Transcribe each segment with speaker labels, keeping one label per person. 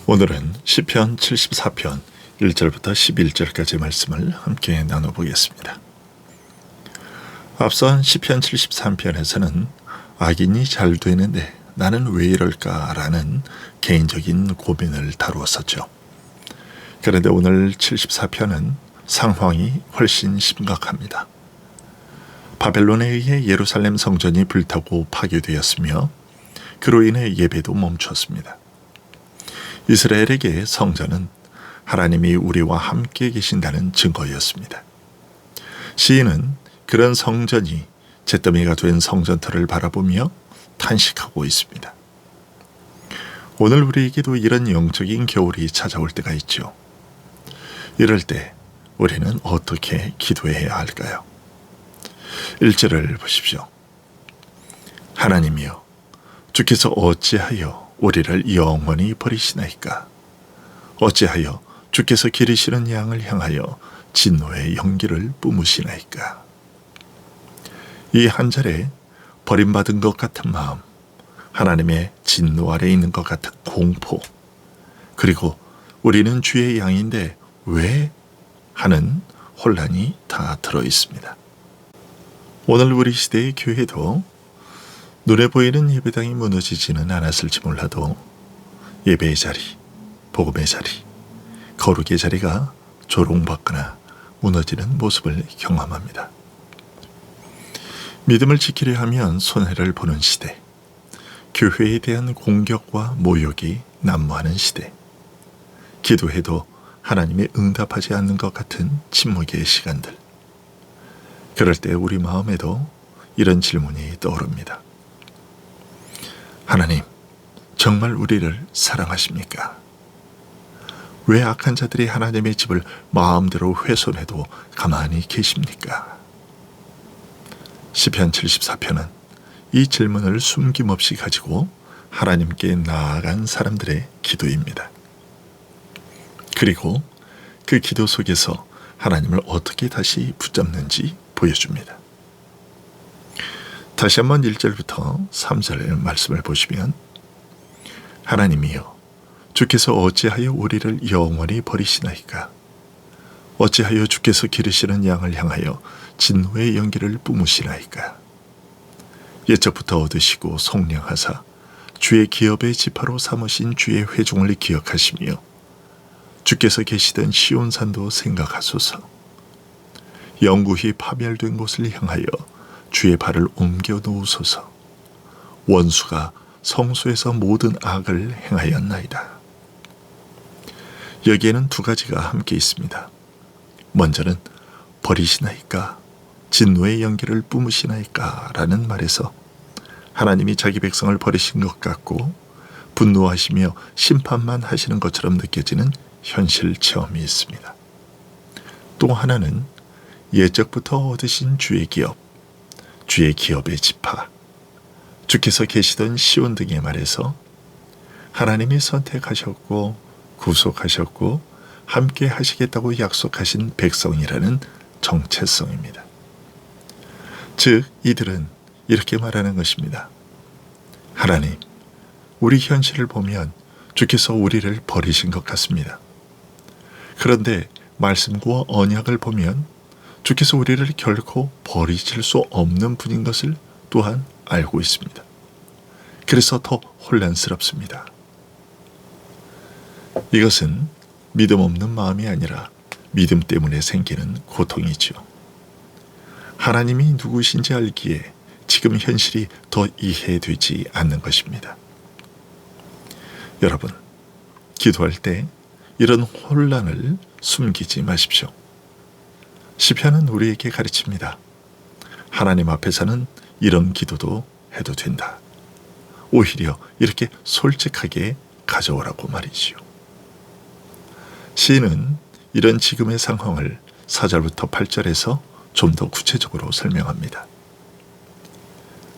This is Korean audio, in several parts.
Speaker 1: 오늘은 시편 74편 1절부터 11절까지 말씀을 함께 나눠보겠습니다. 앞선 시편 73편에서는 악인이 잘 되는데 나는 왜 이럴까라는 개인적인 고민을 다루었었죠. 그런데 오늘 74편은 상황이 훨씬 심각합니다. 바벨론에 의해 예루살렘 성전이 불타고 파괴되었으며 그로 인해 예배도 멈췄습니다. 이스라엘에게 성전은 하나님이 우리와 함께 계신다는 증거였습니다. 시인은 그런 성전이 잿더미가 된 성전터를 바라보며 탄식하고 있습니다. 오늘 우리에게도 이런 영적인 겨울이 찾아올 때가 있죠. 이럴 때 우리는 어떻게 기도해야 할까요? 1절을 보십시오. 하나님이여, 주께서 어찌하여 우리를 영원히 버리시나이까? 어찌하여 주께서 기르시는 양을 향하여 진노의 연기를 뿜으시나이까? 이 한 절에 버림받은 것 같은 마음, 하나님의 진노 아래 있는 것 같은 공포, 그리고 우리는 주의 양인데 왜? 하는 혼란이 다 들어있습니다. 오늘 우리 시대의 교회도 눈에 보이는 예배당이 무너지지는 않았을지 몰라도 예배의 자리, 복음의 자리, 거룩의 자리가 조롱받거나 무너지는 모습을 경험합니다. 믿음을 지키려 하면 손해를 보는 시대, 교회에 대한 공격과 모욕이 난무하는 시대, 기도해도 하나님이 응답하지 않는 것 같은 침묵의 시간들. 그럴 때 우리 마음에도 이런 질문이 떠오릅니다. 하나님, 정말 우리를 사랑하십니까? 왜 악한 자들이 하나님의 집을 마음대로 훼손해도 가만히 계십니까? 시편 74편은 이 질문을 숨김없이 가지고 하나님께 나아간 사람들의 기도입니다. 그리고 그 기도 속에서 하나님을 어떻게 다시 붙잡는지 보여줍니다. 다시 한번 1절부터 3절 말씀을 보시면 하나님이여, 주께서 어찌하여 우리를 영원히 버리시나이까? 어찌하여 주께서 기르시는 양을 향하여 진노의 연기를 뿜으시나이까? 옛적부터 얻으시고 속량하사 주의 기업의 지파로 삼으신 주의 회중을 기억하시며 주께서 계시던 시온산도 생각하소서. 영구히 파멸된 곳을 향하여 주의 발을 옮겨 놓으소서. 원수가 성소에서 모든 악을 행하였나이다. 여기에는 두 가지가 함께 있습니다. 먼저는 버리시나이까, 진노의 연기를 뿜으시나이까 라는 말에서 하나님이 자기 백성을 버리신 것 같고 분노하시며 심판만 하시는 것처럼 느껴지는 현실 체험이 있습니다. 또 하나는 옛적부터 얻으신 주의 기업, 주의 기업의 지파, 주께서 계시던 시온 등의 말에서 하나님이 선택하셨고 구속하셨고 함께 하시겠다고 약속하신 백성이라는 정체성입니다. 즉 이들은 이렇게 말하는 것입니다. 하나님, 우리 현실을 보면 주께서 우리를 버리신 것 같습니다. 그런데 말씀과 언약을 보면 주께서 우리를 결코 버리실 수 없는 분인 것을 또한 알고 있습니다. 그래서 더 혼란스럽습니다. 이것은 믿음 없는 마음이 아니라 믿음 때문에 생기는 고통이죠. 하나님이 누구신지 알기에 지금 현실이 더 이해되지 않는 것입니다. 여러분, 기도할 때 이런 혼란을 숨기지 마십시오. 시편은 우리에게 가르칩니다. 하나님 앞에서는 이런 기도도 해도 된다. 오히려 이렇게 솔직하게 가져오라고 말이지요. 시인은 이런 지금의 상황을 4절부터 8절에서 좀 더 구체적으로 설명합니다.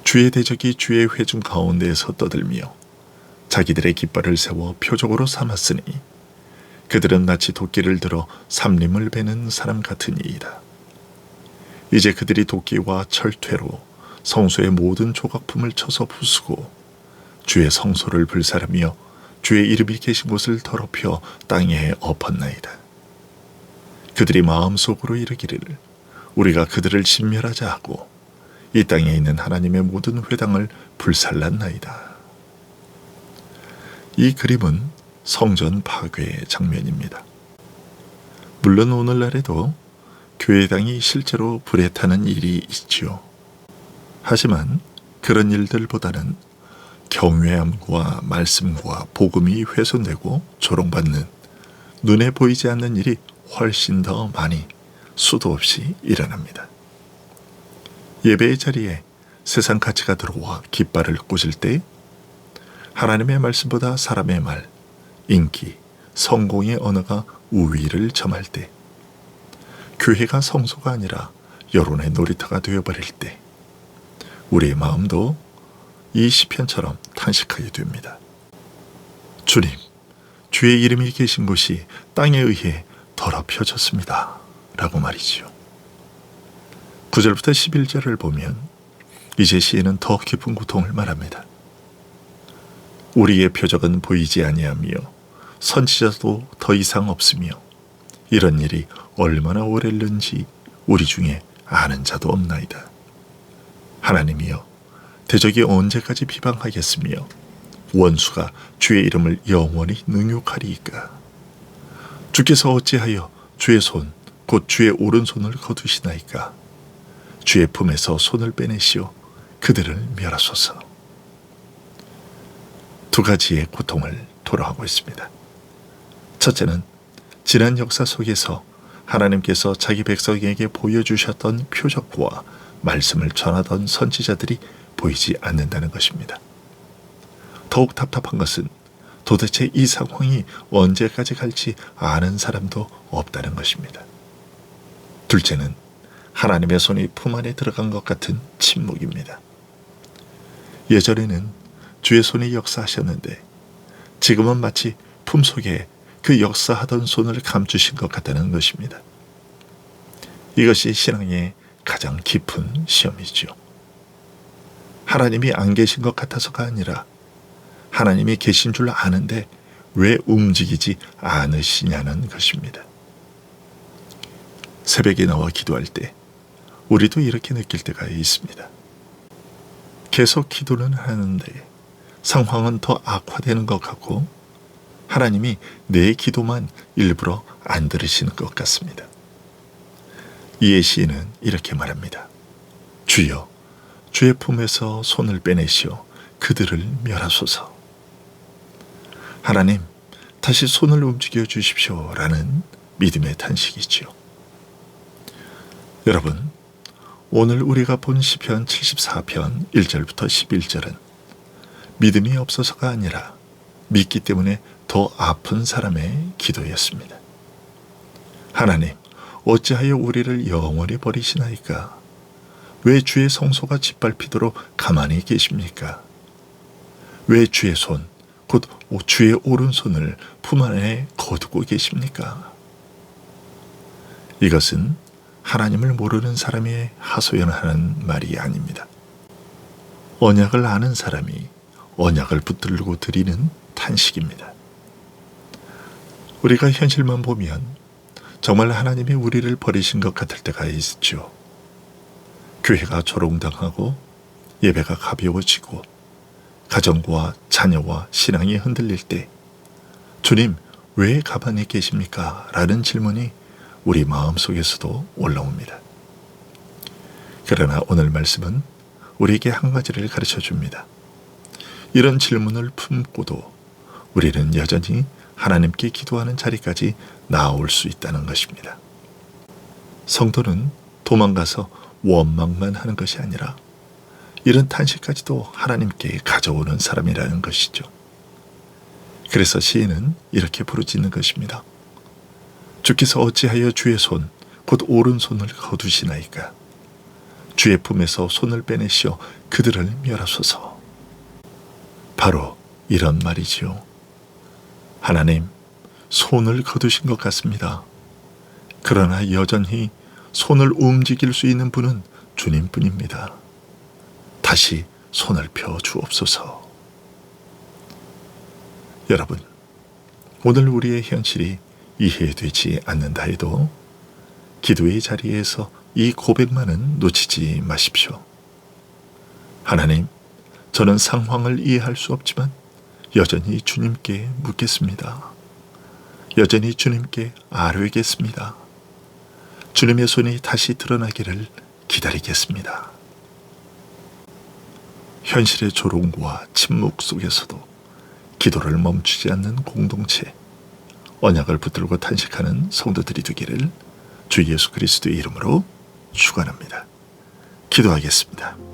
Speaker 1: 주의 대적이 주의 회중 가운데에서 떠들며 자기들의 깃발을 세워 표적으로 삼았으니 그들은 마치 도끼를 들어 삼림을 베는 사람 같으니이다. 이제 그들이 도끼와 철퇴로 성소의 모든 조각품을 쳐서 부수고 주의 성소를 불사르며 주의 이름이 계신 곳을 더럽혀 땅에 엎었나이다. 그들이 마음속으로 이르기를 우리가 그들을 진멸하자 하고 이 땅에 있는 하나님의 모든 회당을 불살랐나이다. 이 그림은 성전 파괴의 장면입니다. 물론 오늘날에도 교회당이 실제로 불에 타는 일이 있지요. 하지만 그런 일들보다는 경외함과 말씀과 복음이 훼손되고 조롱받는 눈에 보이지 않는 일이 훨씬 더 많이 수도 없이 일어납니다. 예배의 자리에 세상 가치가 들어와 깃발을 꽂을 때 하나님의 말씀보다 사람의 말, 인기, 성공의 언어가 우위를 점할 때 교회가 성소가 아니라 여론의 놀이터가 되어버릴 때 우리의 마음도 이 시편처럼 탄식하게 됩니다. 주님, 주의 이름이 계신 곳이 땅에 의해 더럽혀졌습니다. 라고 말이지요. 9절부터 11절을 보면 이제 시인은 더 깊은 고통을 말합니다. 우리의 표적은 보이지 아니하며 선지자도 더 이상 없으며 이런 일이 얼마나 오래는지 우리 중에 아는 자도 없나이다. 하나님이여, 대적이 언제까지 비방하겠으며 원수가 주의 이름을 영원히 능욕하리이까. 주께서 어찌하여 주의 손, 곧 주의 오른손을 거두시나이까. 주의 품에서 손을 빼내시오 그들을 멸하소서. 두 가지의 고통을 토로하고 있습니다. 첫째는 지난 역사 속에서 하나님께서 자기 백성에게 보여주셨던 표적과 말씀을 전하던 선지자들이 보이지 않는다는 것입니다. 더욱 답답한 것은 도대체 이 상황이 언제까지 갈지 아는 사람도 없다는 것입니다. 둘째는 하나님의 손이 품 안에 들어간 것 같은 침묵입니다. 예전에는 주의 손이 역사하셨는데 지금은 마치 품속에 그 역사하던 손을 감추신 것 같다는 것입니다. 이것이 신앙의 가장 깊은 시험이죠. 하나님이 안 계신 것 같아서가 아니라 하나님이 계신 줄 아는데 왜 움직이지 않으시냐는 것입니다. 새벽에 나와 기도할 때 우리도 이렇게 느낄 때가 있습니다. 계속 기도는 하는데 상황은 더 악화되는 것 같고 하나님이 내 기도만 일부러 안 들으시는 것 같습니다. 이에 시인은 이렇게 말합니다. 주여, 주의 품에서 손을 빼내시어 그들을 멸하소서. 하나님, 다시 손을 움직여 주십시오 라는 믿음의 탄식이지요. 여러분, 오늘 우리가 본 시편 74편 1절부터 11절은 믿음이 없어서가 아니라 믿기 때문에 더 아픈 사람의 기도였습니다. 하나님, 어찌하여 우리를 영원히 버리시나이까? 왜 주의 성소가 짓밟히도록 가만히 계십니까? 왜 주의 손, 곧 주의 오른손을 품 안에 거두고 계십니까? 이것은 하나님을 모르는 사람이 하소연하는 말이 아닙니다. 언약을 아는 사람이 언약을 붙들고 드리는 탄식입니다. 우리가 현실만 보면 정말 하나님이 우리를 버리신 것 같을 때가 있죠. 교회가 조롱당하고 예배가 가벼워지고 가정과 자녀와 신앙이 흔들릴 때 주님, 왜 가만히 계십니까? 라는 질문이 우리 마음속에서도 올라옵니다. 그러나 오늘 말씀은 우리에게 한 가지를 가르쳐 줍니다. 이런 질문을 품고도 우리는 여전히 하나님께 기도하는 자리까지 나아올 수 있다는 것입니다. 성도는 도망가서 원망만 하는 것이 아니라 이런 탄식까지도 하나님께 가져오는 사람이라는 것이죠. 그래서 시인은 이렇게 부르짖는 것입니다. 주께서 어찌하여 주의 손, 곧 오른손을 거두시나이까? 주의 품에서 손을 빼내시어 그들을 멸하소서. 바로 이런 말이지요. 하나님, 손을 거두신 것 같습니다. 그러나 여전히 손을 움직일 수 있는 분은 주님뿐입니다. 다시 손을 펴 주옵소서. 여러분, 오늘 우리의 현실이 이해되지 않는다 해도 기도의 자리에서 이 고백만은 놓치지 마십시오. 하나님, 저는 상황을 이해할 수 없지만 여전히 주님께 묻겠습니다. 여전히 주님께 아뢰겠습니다. 주님의 손이 다시 드러나기를 기다리겠습니다. 현실의 조롱과 침묵 속에서도 기도를 멈추지 않는 공동체, 언약을 붙들고 탄식하는 성도들이 되기를 주 예수 그리스도의 이름으로 축원합니다. 기도하겠습니다.